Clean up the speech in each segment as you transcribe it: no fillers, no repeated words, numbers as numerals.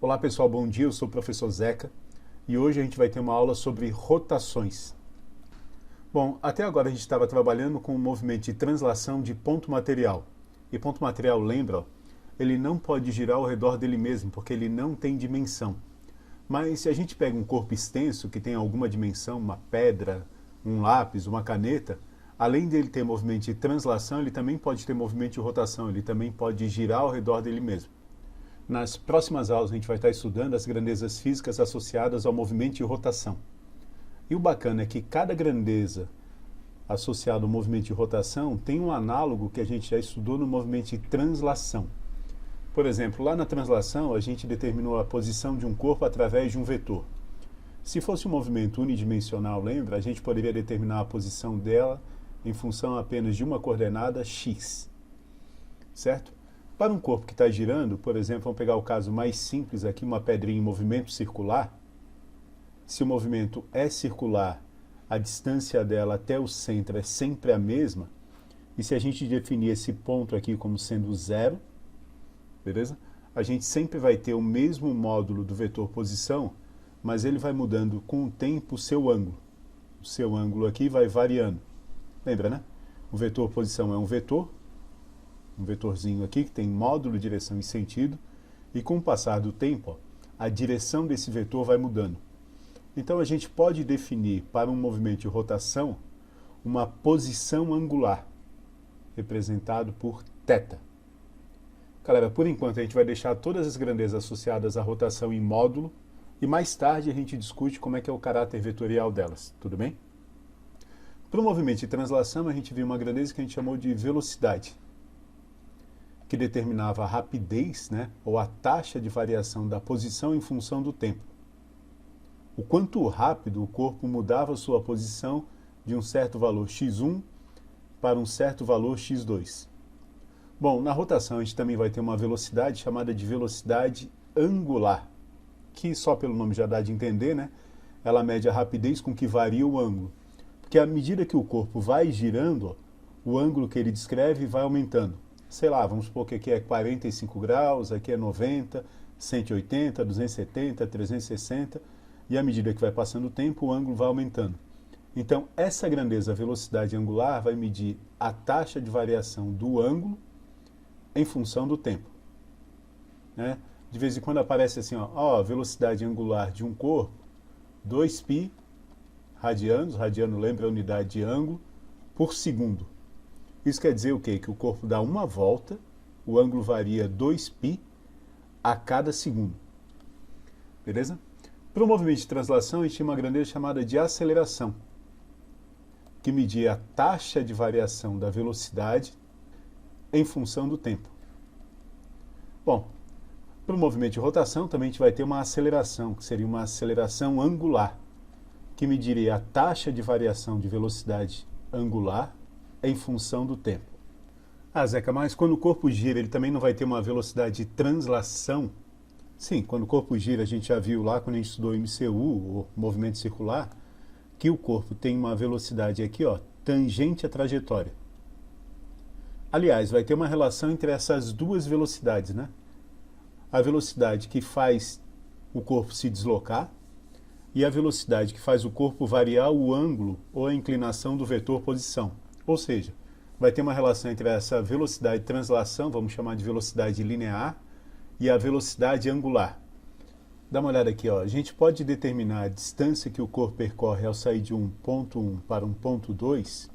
Olá pessoal, bom dia, eu sou o professor Zeca e hoje a gente vai ter uma aula sobre rotações. Bom, até agora a gente estava trabalhando com o movimento de translação de ponto material. E ponto material, lembra, ó, ele não pode girar ao redor dele mesmo, porque ele não tem dimensão. Mas se a gente pega um corpo extenso que tem alguma dimensão, uma pedra, um lápis, uma caneta, além dele ter movimento de translação, ele também pode ter movimento de rotação, ele também pode girar ao redor dele mesmo. Nas próximas aulas a gente vai estar estudando as grandezas físicas associadas ao movimento de rotação. E o bacana é que cada grandeza associada ao movimento de rotação tem um análogo que a gente já estudou no movimento de translação. Por exemplo, lá na translação a gente determinou a posição de um corpo através de um vetor. Se fosse um movimento unidimensional, lembra? A gente poderia determinar a posição dela em função apenas de uma coordenada x, certo? Para um corpo que está girando, por exemplo, vamos pegar o caso mais simples aqui, uma pedrinha em movimento circular. Se o movimento é circular, a distância dela até o centro é sempre a mesma. E se a gente definir esse ponto aqui como sendo zero, beleza? A gente sempre vai ter o mesmo módulo do vetor posição, mas ele vai mudando com o tempo o seu ângulo. O seu ângulo aqui vai variando. Lembra, né? O vetor posição é um vetorzinho aqui que tem módulo, direção e sentido, e com o passar do tempo, ó, a direção desse vetor vai mudando. Então a gente pode definir para um movimento de rotação uma posição angular, representado por θ. Galera, por enquanto a gente vai deixar todas as grandezas associadas à rotação em módulo, e mais tarde a gente discute como é que é o caráter vetorial delas, tudo bem? Para o movimento de translação a gente viu uma grandeza que a gente chamou de velocidade, que determinava a rapidez, né, ou a taxa de variação da posição em função do tempo. O quanto rápido o corpo mudava sua posição de um certo valor x1 para um certo valor x2. Bom, na rotação a gente também vai ter uma velocidade chamada de velocidade angular, que só pelo nome já dá de entender, né? Ela mede a rapidez com que varia o ângulo. Porque à medida que o corpo vai girando, ó, o ângulo que ele descreve vai aumentando. Sei lá, vamos supor que aqui é 45 graus, aqui é 90, 180, 270, 360, e à medida que vai passando o tempo, o ângulo vai aumentando. Então, essa grandeza, a velocidade angular, vai medir a taxa de variação do ângulo em função do tempo, né? De vez em quando aparece assim, ó, velocidade angular de um corpo, 2π radianos, radiano lembra a unidade de ângulo, por segundo. Isso quer dizer o quê? Que o corpo dá uma volta, o ângulo varia 2π a cada segundo. Beleza? Para o movimento de translação, a gente tinha uma grandeza chamada de aceleração, que media a taxa de variação da velocidade em função do tempo. Bom, para o movimento de rotação, também a gente vai ter uma aceleração, que seria uma aceleração angular, que mediria a taxa de variação de velocidade angular em função do tempo. Ah, Zeca, mas quando o corpo gira, ele também não vai ter uma velocidade de translação? Sim, quando o corpo gira, a gente já viu lá, quando a gente estudou MCU, ou movimento circular, que o corpo tem uma velocidade aqui, ó, tangente à trajetória. Aliás, vai ter uma relação entre essas duas velocidades, né? A velocidade que faz o corpo se deslocar, e a velocidade que faz o corpo variar o ângulo ou a inclinação do vetor posição. Ou seja, vai ter uma relação entre essa velocidade de translação, vamos chamar de velocidade linear, e a velocidade angular. Dá uma olhada aqui, ó. A gente pode determinar a distância que o corpo percorre ao sair de um ponto 1 para um ponto 2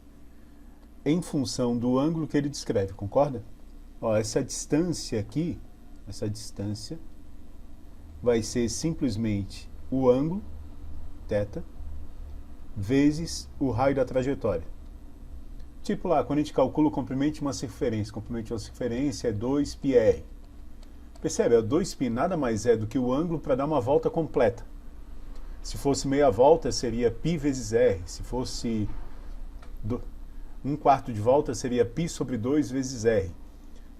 em função do ângulo que ele descreve, concorda? Ó, essa distância aqui, essa distância vai ser simplesmente o ângulo, θ, vezes o raio da trajetória. Tipo lá, quando a gente calcula o comprimento de uma circunferência, o comprimento de uma circunferência é 2πr. Percebe? 2π nada mais é do que o ângulo para dar uma volta completa. Se fosse meia volta, seria π vezes r. Se fosse um quarto de volta, seria π sobre 2 vezes r.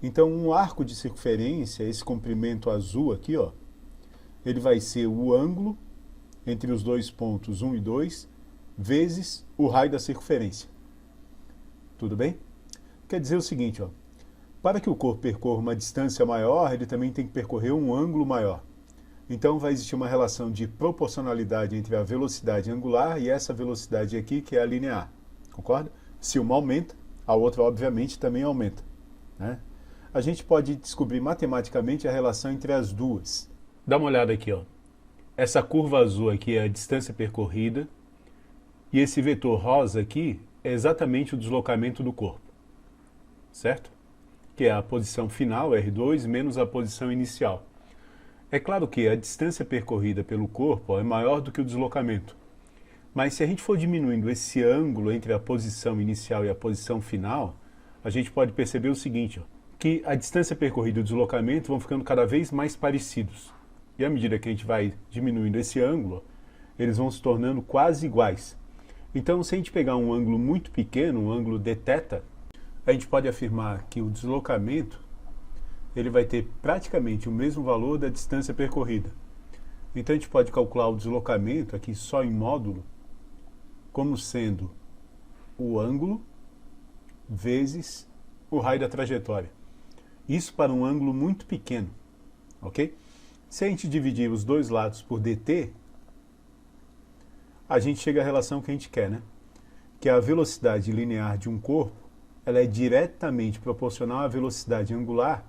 Então, um arco de circunferência, esse comprimento azul aqui, ó, ele vai ser o ângulo entre os dois pontos 1 e 2, vezes o raio da circunferência. Tudo bem? Quer dizer o seguinte, ó, para que o corpo percorra uma distância maior, ele também tem que percorrer um ângulo maior. Então vai existir uma relação de proporcionalidade entre a velocidade angular e essa velocidade aqui, que é a linear. Concorda? Se uma aumenta, a outra obviamente também aumenta, né? A gente pode descobrir matematicamente a relação entre as duas. Dá uma olhada aqui, ó. Essa curva azul aqui é a distância percorrida e esse vetor rosa aqui é exatamente o deslocamento do corpo, certo? Que é a posição final, R2, menos a posição inicial. É claro que a distância percorrida pelo corpo é maior do que o deslocamento. Mas se a gente for diminuindo esse ângulo entre a posição inicial e a posição final, a gente pode perceber o seguinte, ó, que a distância percorrida e o deslocamento vão ficando cada vez mais parecidos. E à medida que a gente vai diminuindo esse ângulo, eles vão se tornando quase iguais. Então, se a gente pegar um ângulo muito pequeno, um ângulo d θ, a gente pode afirmar que o deslocamento ele vai ter praticamente o mesmo valor da distância percorrida. Então a gente pode calcular o deslocamento aqui só em módulo como sendo o ângulo vezes o raio da trajetória. Isso para um ângulo muito pequeno, ok? Se a gente dividir os dois lados por dt, a gente chega à relação que a gente quer, né? Que a velocidade linear de um corpo ela é diretamente proporcional à velocidade angular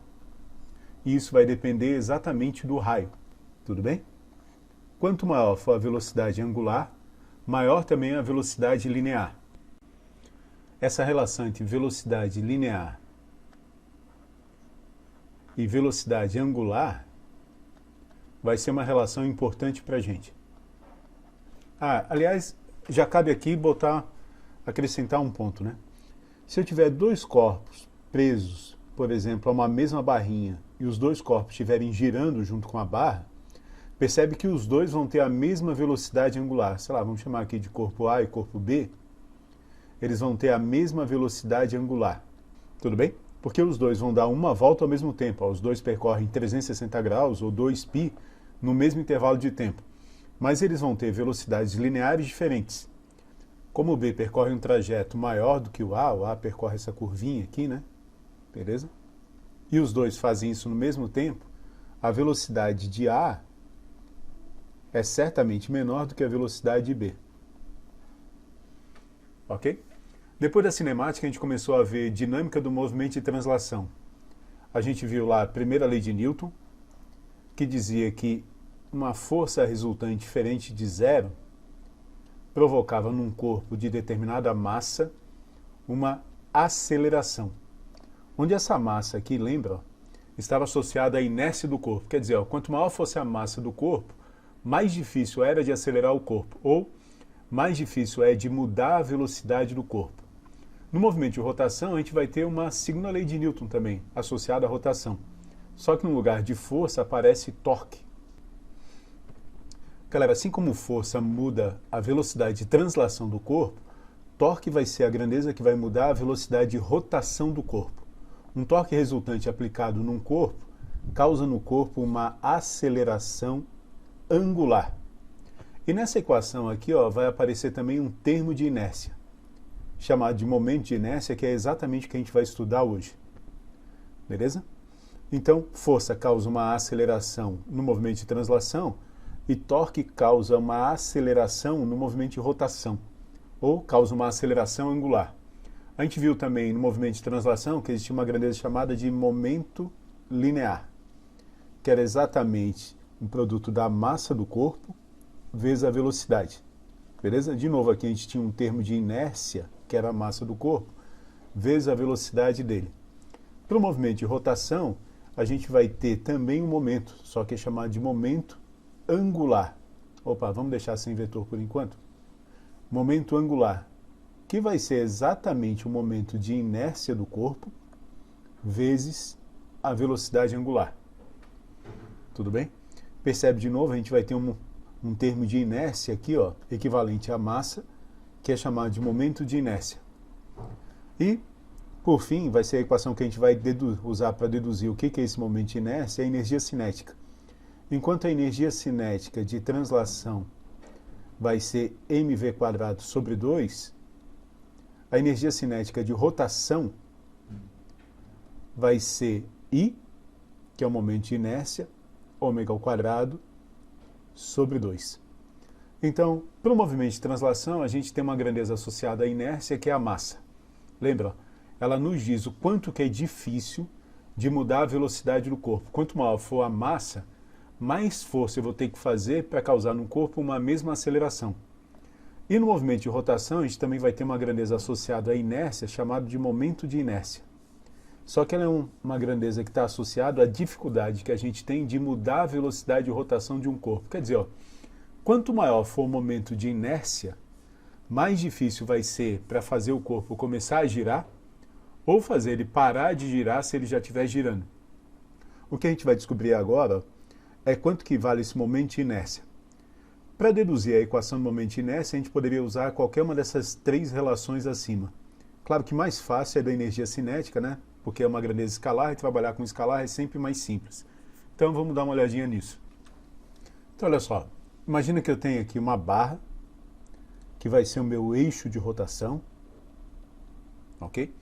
e isso vai depender exatamente do raio, tudo bem? Quanto maior for a velocidade angular, maior também a velocidade linear. Essa relação entre velocidade linear e velocidade angular vai ser uma relação importante para a gente. Aliás, já cabe aqui acrescentar um ponto, né? Se eu tiver dois corpos presos, por exemplo, a uma mesma barrinha, e os dois corpos estiverem girando junto com a barra, percebe que os dois vão ter a mesma velocidade angular. Sei lá, vamos chamar aqui de corpo A e corpo B. Eles vão ter a mesma velocidade angular. Tudo bem? Porque os dois vão dar uma volta ao mesmo tempo. Os dois percorrem 360 graus ou 2π no mesmo intervalo de tempo. Mas eles vão ter velocidades lineares diferentes. Como o B percorre um trajeto maior do que o A percorre essa curvinha aqui, né? Beleza? E os dois fazem isso no mesmo tempo, a velocidade de A é certamente menor do que a velocidade de B. Ok? Depois da cinemática, a gente começou a ver dinâmica do movimento e translação. A gente viu lá a primeira lei de Newton, que dizia que uma força resultante diferente de zero provocava num corpo de determinada massa uma aceleração. Onde essa massa aqui, lembra, estava associada à inércia do corpo. Quer dizer, quanto maior fosse a massa do corpo, mais difícil era de acelerar o corpo, ou mais difícil é de mudar a velocidade do corpo. No movimento de rotação, a gente vai ter uma segunda lei de Newton também, associada à rotação. Só que no lugar de força aparece torque. Galera, assim como força muda a velocidade de translação do corpo, torque vai ser a grandeza que vai mudar a velocidade de rotação do corpo. Um torque resultante aplicado num corpo causa no corpo uma aceleração angular. E nessa equação aqui, vai aparecer também um termo de inércia, chamado de momento de inércia, que é exatamente o que a gente vai estudar hoje. Beleza? Então, força causa uma aceleração no movimento de translação e torque causa uma aceleração no movimento de rotação, ou causa uma aceleração angular. A gente viu também no movimento de translação que existia uma grandeza chamada de momento linear, que era exatamente um produto da massa do corpo vezes a velocidade. Beleza? De novo, aqui a gente tinha um termo de inércia, que era a massa do corpo, vezes a velocidade dele. Para o movimento de rotação, a gente vai ter também um momento, só que é chamado de momento angular. Opa, vamos deixar sem vetor por enquanto. Momento angular, que vai ser exatamente o momento de inércia do corpo vezes a velocidade angular. Tudo bem? Percebe de novo, a gente vai ter um termo de inércia aqui, equivalente à massa, que é chamado de momento de inércia. E, por fim, vai ser a equação que a gente vai usar para deduzir o que é esse momento de inércia, é a energia cinética. Enquanto a energia cinética de translação vai ser mv² sobre 2, a energia cinética de rotação vai ser I, que é o momento de inércia, ômega ao quadrado, sobre 2. Então, para o movimento de translação, a gente tem uma grandeza associada à inércia, que é a massa. Lembra? Ela nos diz o quanto que é difícil de mudar a velocidade do corpo. Quanto maior for a massa, mais força eu vou ter que fazer para causar no corpo uma mesma aceleração. E no movimento de rotação, a gente também vai ter uma grandeza associada à inércia, chamada de momento de inércia. Só que ela é uma grandeza que está associada à dificuldade que a gente tem de mudar a velocidade de rotação de um corpo. Quer dizer, ó, quanto maior for o momento de inércia, mais difícil vai ser para fazer o corpo começar a girar ou fazer ele parar de girar se ele já estiver girando. O que a gente vai descobrir agora é quanto que vale esse momento de inércia. Para deduzir a equação do momento de inércia, a gente poderia usar qualquer uma dessas três relações acima. Claro que mais fácil é da energia cinética, né? Porque é uma grandeza escalar e trabalhar com escalar é sempre mais simples. Então vamos dar uma olhadinha nisso. Então olha só, imagina que eu tenho aqui uma barra, que vai ser o meu eixo de rotação, ok?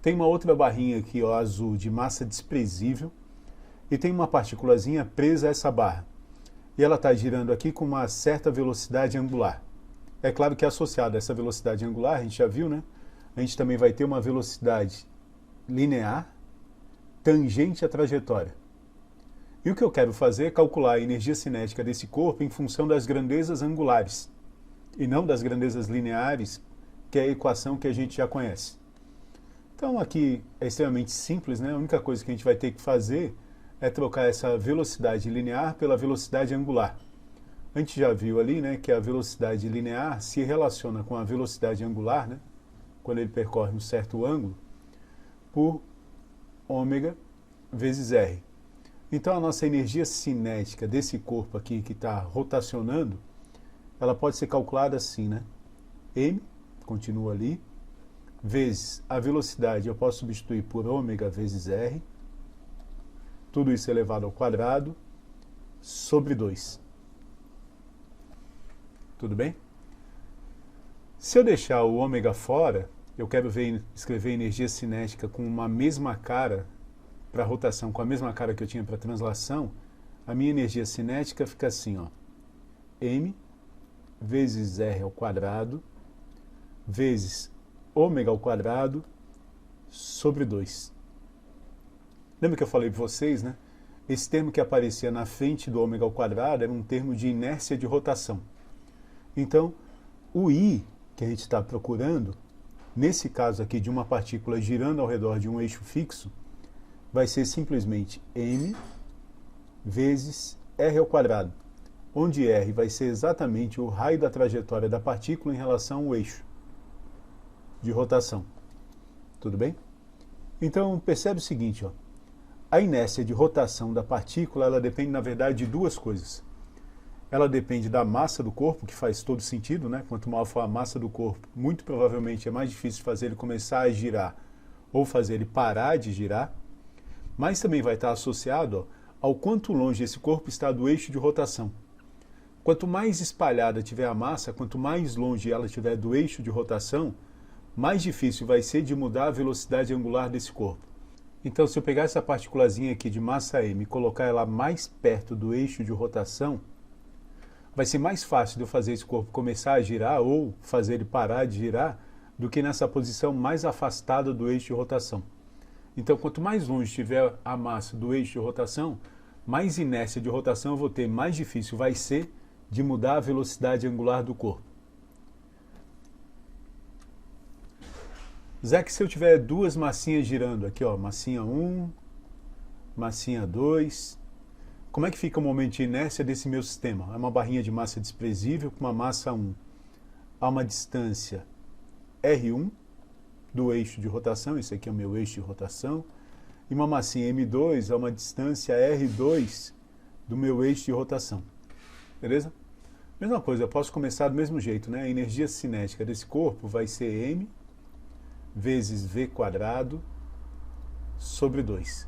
Tem uma outra barrinha aqui, ó, azul, de massa desprezível, e tem uma partículazinha presa a essa barra. E ela está girando aqui com uma certa velocidade angular. É claro que associado a essa velocidade angular, a gente já viu, né? A gente também vai ter uma velocidade linear tangente à trajetória. E o que eu quero fazer é calcular a energia cinética desse corpo em função das grandezas angulares, e não das grandezas lineares, que é a equação que a gente já conhece. Então aqui é extremamente simples, né? A única coisa que a gente vai ter que fazer é trocar essa velocidade linear pela velocidade angular. A gente já viu ali, né, que a velocidade linear se relaciona com a velocidade angular, né, quando ele percorre um certo ângulo, por ômega vezes R. Então a nossa energia cinética desse corpo aqui que está rotacionando, ela pode ser calculada assim, né? M, continua ali, vezes a velocidade eu posso substituir por ômega vezes R, tudo isso elevado ao quadrado, sobre 2. Tudo bem? Se eu deixar o ômega fora, eu quero escrever energia cinética com uma mesma cara para rotação, com a mesma cara que eu tinha para translação, a minha energia cinética fica assim, ó, M vezes R ao quadrado, vezes ômega ao quadrado, sobre 2. Lembra que eu falei para vocês, né? Esse termo que aparecia na frente do ômega ao quadrado era um termo de inércia de rotação. Então, o I que a gente está procurando, nesse caso aqui de uma partícula girando ao redor de um eixo fixo, vai ser simplesmente M vezes R ao quadrado, onde R vai ser exatamente o raio da trajetória da partícula em relação ao eixo de rotação. Tudo bem? Então, percebe o seguinte, ó. A inércia de rotação da partícula, ela depende, na verdade, de duas coisas. Ela depende da massa do corpo, que faz todo sentido, né? Quanto maior for a massa do corpo, muito provavelmente é mais difícil fazer ele começar a girar ou fazer ele parar de girar. Mas também vai estar associado, ó, ao quanto longe esse corpo está do eixo de rotação. Quanto mais espalhada tiver a massa, quanto mais longe ela estiver do eixo de rotação, mais difícil vai ser de mudar a velocidade angular desse corpo. Então, se eu pegar essa partículazinha aqui de massa M e colocar ela mais perto do eixo de rotação, vai ser mais fácil de eu fazer esse corpo começar a girar ou fazer ele parar de girar do que nessa posição mais afastada do eixo de rotação. Então, quanto mais longe estiver a massa do eixo de rotação, mais inércia de rotação eu vou ter, mais difícil vai ser de mudar a velocidade angular do corpo. Zé, que se eu tiver duas massinhas girando aqui, ó, massinha 1, massinha 2, como é que fica o momento de inércia desse meu sistema? É uma barrinha de massa desprezível com uma massa 1 a uma distância R1 do eixo de rotação, esse aqui é o meu eixo de rotação, e uma massinha M2 a uma distância R2 do meu eixo de rotação. Beleza? Mesma coisa, eu posso começar do mesmo jeito, né? A energia cinética desse corpo vai ser M vezes V quadrado sobre 2.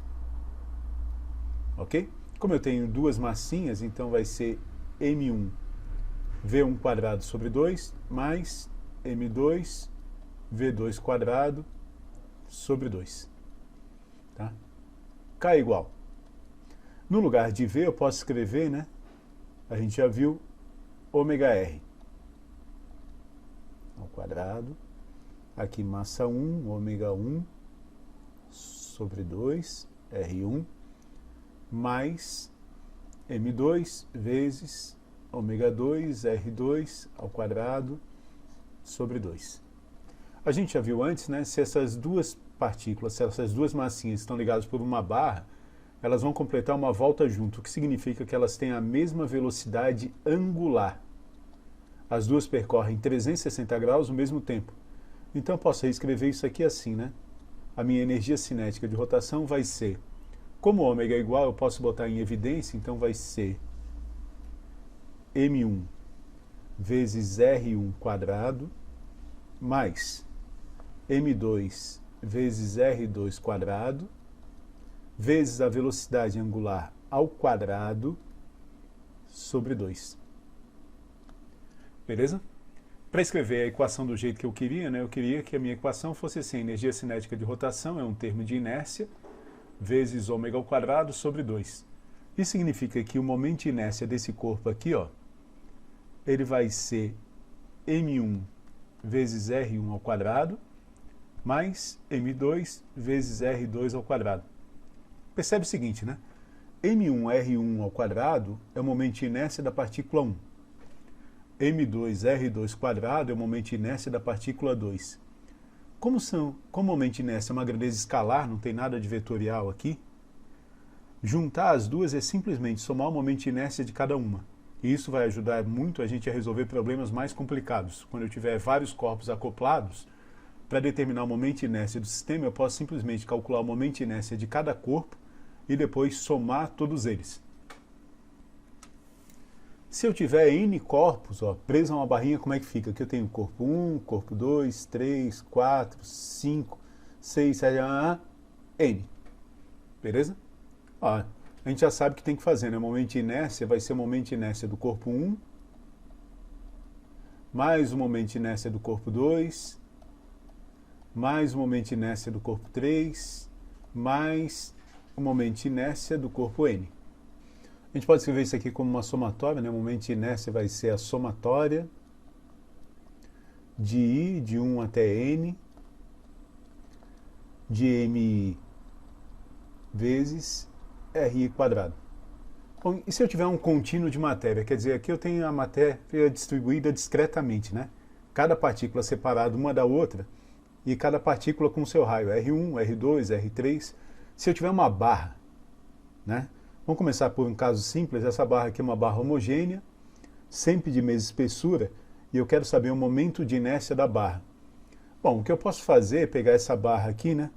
Ok? Como eu tenho duas massinhas, então vai ser M1 V1 quadrado sobre 2 mais M2 V2 quadrado sobre 2. Tá? K é igual. No lugar de V eu posso escrever, né, a gente já viu ômega R ao quadrado. Aqui massa 1, ômega 1 sobre 2, R1, mais M2 vezes ômega 2, R2 ao quadrado sobre 2. A gente já viu antes, né, se essas duas partículas, se essas duas massinhas estão ligadas por uma barra, elas vão completar uma volta junto, o que significa que elas têm a mesma velocidade angular. As duas percorrem 360 graus ao mesmo tempo. Então eu posso reescrever isso aqui assim, né? A minha energia cinética de rotação vai ser, como ômega é igual, eu posso botar em evidência, então vai ser M1 vezes R1 quadrado, mais M2 vezes R2 quadrado, vezes a velocidade angular ao quadrado, sobre 2. Beleza? Para escrever a equação do jeito que eu queria, né, eu queria que a minha equação fosse assim: energia cinética de rotação é um termo de inércia, vezes ômega ao quadrado sobre 2. Isso significa que o momento de inércia desse corpo aqui, ó, ele vai ser M1 vezes R1 ao quadrado, mais M2 vezes R2 ao quadrado. Percebe o seguinte, né? M1R1 ao quadrado é o momento de inércia da partícula 1. M2R2 quadrado é o momento de inércia da partícula 2. Como o momento de inércia é uma grandeza escalar, não tem nada de vetorial aqui, juntar as duas é simplesmente somar o momento de inércia de cada uma. E isso vai ajudar muito a gente a resolver problemas mais complicados. Quando eu tiver vários corpos acoplados, para determinar o momento de inércia do sistema, eu posso simplesmente calcular o momento de inércia de cada corpo e depois somar todos eles. Se eu tiver N corpos, ó, preso a uma barrinha, como é que fica? Aqui eu tenho corpo 1, corpo 2, 3, 4, 5, 6, 7, N. Beleza? Ó, a gente já sabe o que tem que fazer, né? O momento de inércia vai ser o momento de inércia do corpo 1, mais o momento de inércia do corpo 2, mais o momento de inércia do corpo 3, mais o momento de inércia do corpo N. A gente pode escrever isso aqui como uma somatória, né? O momento de inércia vai ser a somatória de I, de 1 até N, de M vezes RI quadrado. Bom, e se eu tiver um contínuo de matéria? Quer dizer, aqui eu tenho a matéria distribuída discretamente, né? Cada partícula separada uma da outra, e cada partícula com seu raio, R1, R2, R3. Se eu tiver uma barra, né? Vamos começar por um caso simples. Essa barra aqui é uma barra homogênea, sempre de mesma espessura, e eu quero saber o momento de inércia da barra. Bom, o que eu posso fazer é pegar essa barra aqui, né,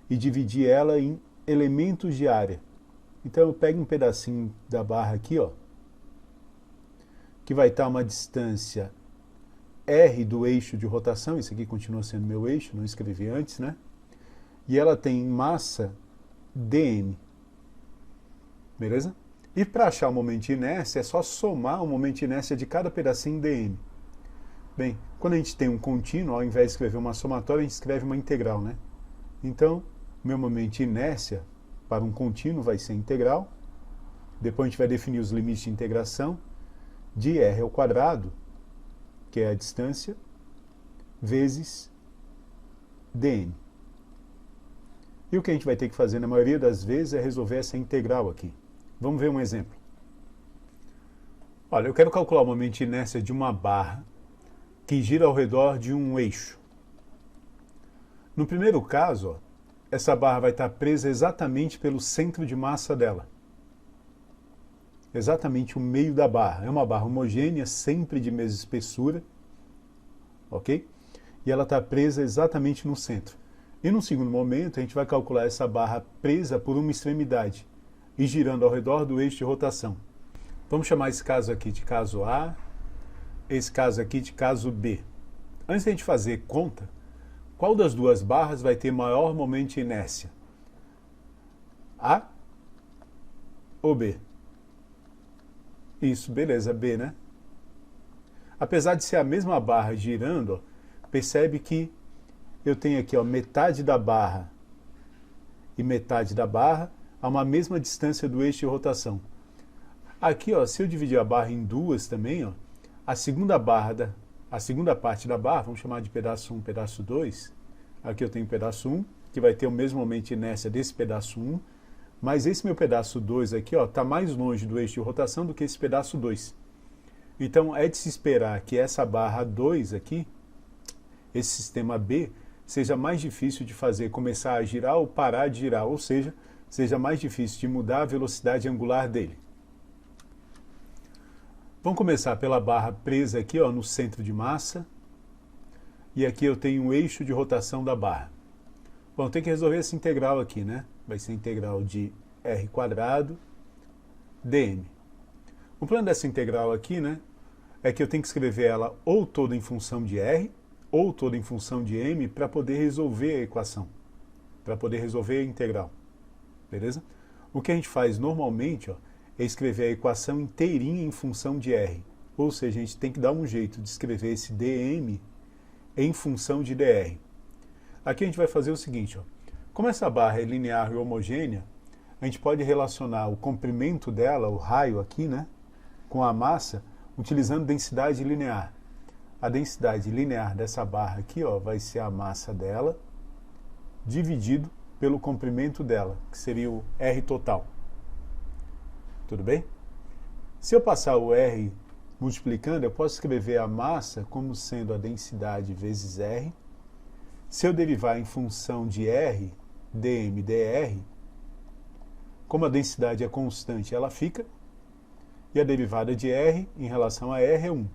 e dividir ela em elementos de área. Então eu pego um pedacinho da barra aqui, ó, que vai estar a uma distância R do eixo de rotação, isso aqui continua sendo meu eixo, não escrevi antes, né? E ela tem massa dm. Beleza? E para achar o momento de inércia, é só somar o momento de inércia de cada pedacinho dm. Bem, quando a gente tem um contínuo, ao invés de escrever uma somatória, a gente escreve uma integral, né? Então, meu momento de inércia para um contínuo vai ser integral. Depois a gente vai definir os limites de integração de r ao quadrado, que é a distância, vezes dm. E o que a gente vai ter que fazer na maioria das vezes é resolver essa integral aqui. Vamos ver um exemplo. Olha, eu quero calcular o momento de inércia de uma barra que gira ao redor de um eixo. No primeiro caso, ó, essa barra vai estar presa exatamente pelo centro de massa dela. Exatamente o meio da barra. É uma barra homogênea, sempre de mesma espessura, ok? E ela está presa exatamente no centro. E no segundo momento, a gente vai calcular essa barra presa por uma extremidade e girando ao redor do eixo de rotação. Vamos chamar esse caso aqui de caso A, esse caso aqui de caso B. Antes de a gente fazer conta, qual das duas barras vai ter maior momento de inércia? A ou B? Isso, beleza, B, né? Apesar de ser a mesma barra girando, ó, percebe que eu tenho aqui, ó, metade da barra e metade da barra a uma mesma distância do eixo de rotação. Aqui, ó, se eu dividir a barra em duas também, ó, a segunda parte da barra, vamos chamar de pedaço 1, pedaço 2. Aqui eu tenho pedaço 1, que vai ter o mesmo momento de inércia desse pedaço 1, mas esse meu pedaço 2 aqui está mais longe do eixo de rotação do que esse pedaço 2. Então é de se esperar que essa barra 2 aqui, esse sistema B, seja mais difícil de fazer começar a girar ou parar de girar, ou seja mais difícil de mudar a velocidade angular dele. Vamos começar pela barra presa aqui, ó, no centro de massa. E aqui eu tenho o eixo de rotação da barra. Bom, tem que resolver essa integral aqui, né? Vai ser a integral de r² dm. O plano dessa integral aqui, né, é que eu tenho que escrever ela ou toda em função de r, ou toda em função de m, para poder resolver a equação, para poder resolver a integral. Beleza? O que a gente faz normalmente, ó, é escrever a equação inteirinha em função de r. Ou seja, a gente tem que dar um jeito de escrever esse dm em função de dr. Aqui a gente vai fazer o seguinte, ó. Como essa barra é linear e homogênea, a gente pode relacionar o comprimento dela, o raio aqui, né, com a massa, utilizando densidade linear. A densidade linear dessa barra aqui, ó, vai ser a massa dela, dividido pelo comprimento dela, que seria o R total. Tudo bem? Se eu passar o R multiplicando, eu posso escrever a massa como sendo a densidade vezes R. Se eu derivar em função de R, dm dr, como a densidade é constante, ela fica, e a derivada de R em relação a R é 1.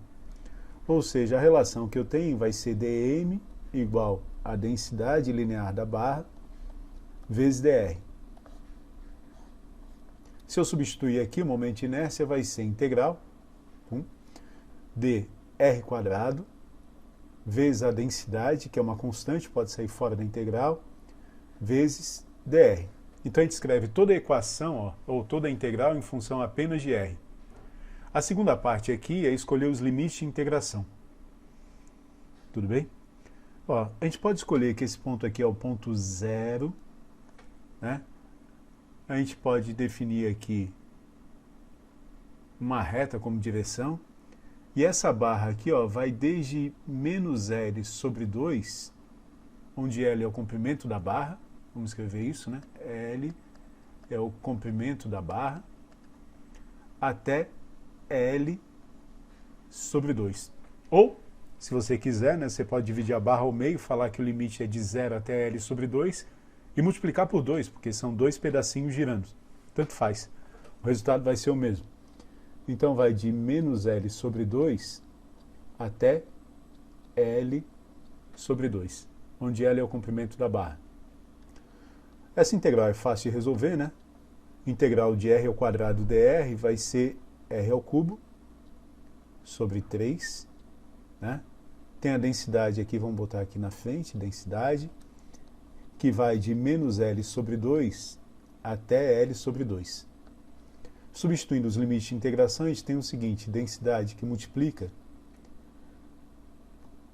Ou seja, a relação que eu tenho vai ser dm igual a densidade linear da barra vezes dr. Se eu substituir aqui, o momento de inércia vai ser integral de r² vezes a densidade, que é uma constante, pode sair fora da integral, vezes dr. Então a gente escreve toda a equação, ó, ou toda a integral em função apenas de r. A segunda parte aqui é escolher os limites de integração. Tudo bem? Ó, a gente pode escolher que esse ponto aqui é o ponto 0, né? A gente pode definir aqui uma reta como direção. E essa barra aqui, ó, vai desde menos L sobre 2, onde L é o comprimento da barra. Vamos escrever isso, né? L é o comprimento da barra, até L sobre 2. Ou, se você quiser, né, você pode dividir a barra ao meio, falar que o limite é de 0 até L sobre 2, e multiplicar por 2, porque são dois pedacinhos girando. Tanto faz. O resultado vai ser o mesmo. Então vai de menos L sobre 2 até L sobre 2, onde L é o comprimento da barra. Essa integral é fácil de resolver, né? Integral de r² dr vai ser r³ sobre 3, né? Tem a densidade aqui, vamos botar aqui na frente, densidade, que vai de menos L sobre 2 até L sobre 2. Substituindo os limites de integração, a gente tem o seguinte, densidade que multiplica,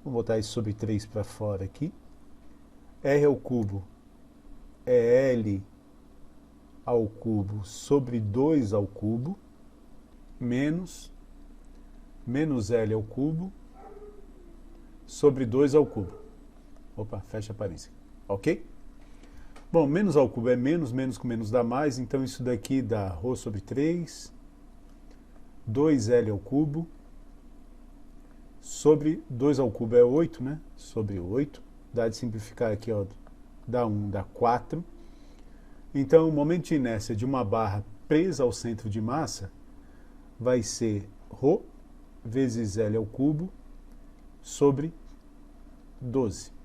vou botar isso sobre 3 para fora aqui, r³ é L ao cubo sobre 2 ao cubo, menos L ao cubo sobre 2 ao cubo. Opa, fecha a parência. Ok? Bom, menos ao cubo é menos, menos com menos dá mais, então isso daqui dá ρ sobre 3, 2L ao cubo, sobre 2 ao cubo é 8, né? Sobre 8, dá de simplificar aqui, ó, dá 1, dá 4. Então, o momento de inércia de uma barra presa ao centro de massa vai ser ρ vezes L ao cubo sobre 12.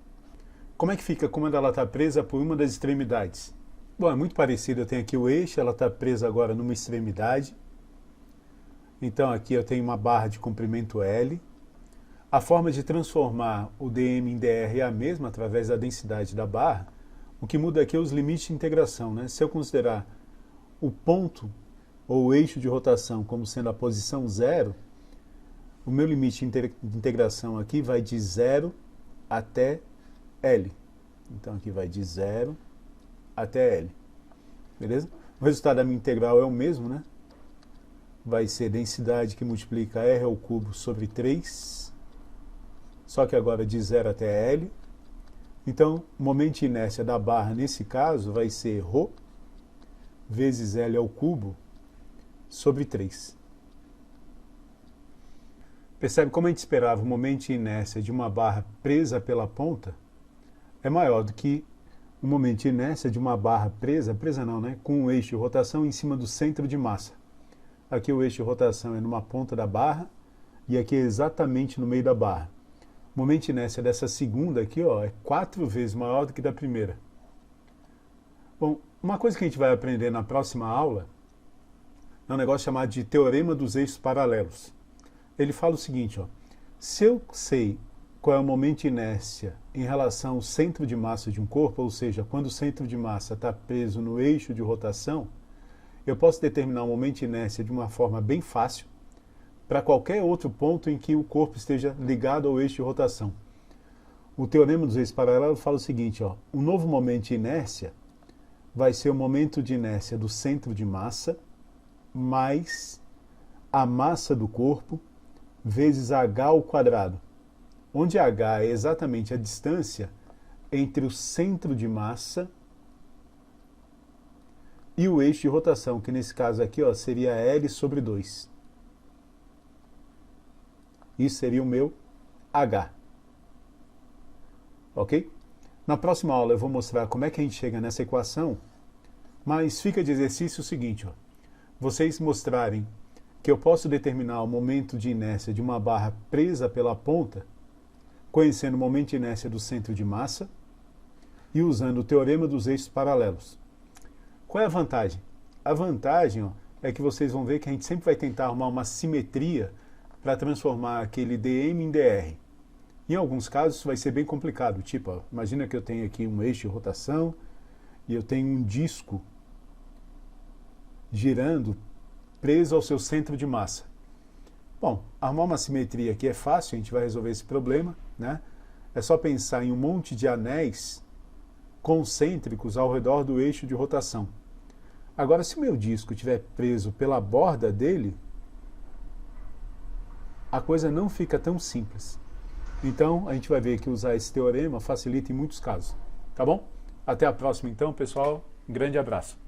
Como é que fica quando ela está presa por uma das extremidades? Bom, é muito parecido. Eu tenho aqui o eixo, ela está presa agora numa extremidade. Então aqui eu tenho uma barra de comprimento L. A forma de transformar o dm em dr é a mesma, através da densidade da barra. O que muda aqui é os limites de integração, né? Se eu considerar o ponto ou o eixo de rotação como sendo a posição 0, o meu limite de integração aqui vai de 0 até L. Então aqui vai de 0 até L. Beleza? O resultado da minha integral é o mesmo, né? vai ser densidade que multiplica R ao cubo sobre 3, só que agora de 0 até L. Então, o momento de inércia da barra, nesse caso, vai ser ρ vezes L ao cubo sobre 3. Percebe como a gente esperava o momento de inércia de uma barra presa pela ponta é maior do que o momento de inércia de uma barra presa não, né, com um eixo de rotação em cima do centro de massa. Aqui o eixo de rotação é numa ponta da barra e aqui é exatamente no meio da barra. O momento de inércia dessa segunda aqui, ó, é 4 vezes maior do que da primeira. Bom, uma coisa que a gente vai aprender na próxima aula é um negócio chamado de teorema dos eixos paralelos. Ele fala o seguinte, ó, se eu sei qual é o momento de inércia em relação ao centro de massa de um corpo, ou seja, quando o centro de massa está preso no eixo de rotação, eu posso determinar o momento de inércia de uma forma bem fácil para qualquer outro ponto em que o corpo esteja ligado ao eixo de rotação. O teorema dos eixos paralelos fala o seguinte, ó, o novo momento de inércia vai ser o momento de inércia do centro de massa mais a massa do corpo vezes h ao quadrado, onde h é exatamente a distância entre o centro de massa e o eixo de rotação, que nesse caso aqui, ó, seria L sobre 2. Isso seria o meu h. Ok? Na próxima aula eu vou mostrar como é que a gente chega nessa equação, mas fica de exercício o seguinte, ó, vocês mostrarem que eu posso determinar o momento de inércia de uma barra presa pela ponta, conhecendo o momento de inércia do centro de massa e usando o teorema dos eixos paralelos. Qual é a vantagem? A vantagem, ó, é que vocês vão ver que a gente sempre vai tentar arrumar uma simetria para transformar aquele dm em dr. Em alguns casos isso vai ser bem complicado, tipo, ó, imagina que eu tenho aqui um eixo de rotação e eu tenho um disco girando preso ao seu centro de massa. Bom, arrumar uma simetria aqui é fácil, a gente vai resolver esse problema, né? É só pensar em um monte de anéis concêntricos ao redor do eixo de rotação. Agora, se o meu disco estiver preso pela borda dele, a coisa não fica tão simples. Então, a gente vai ver que usar esse teorema facilita em muitos casos. Tá bom? Até a próxima então, pessoal. Um grande abraço.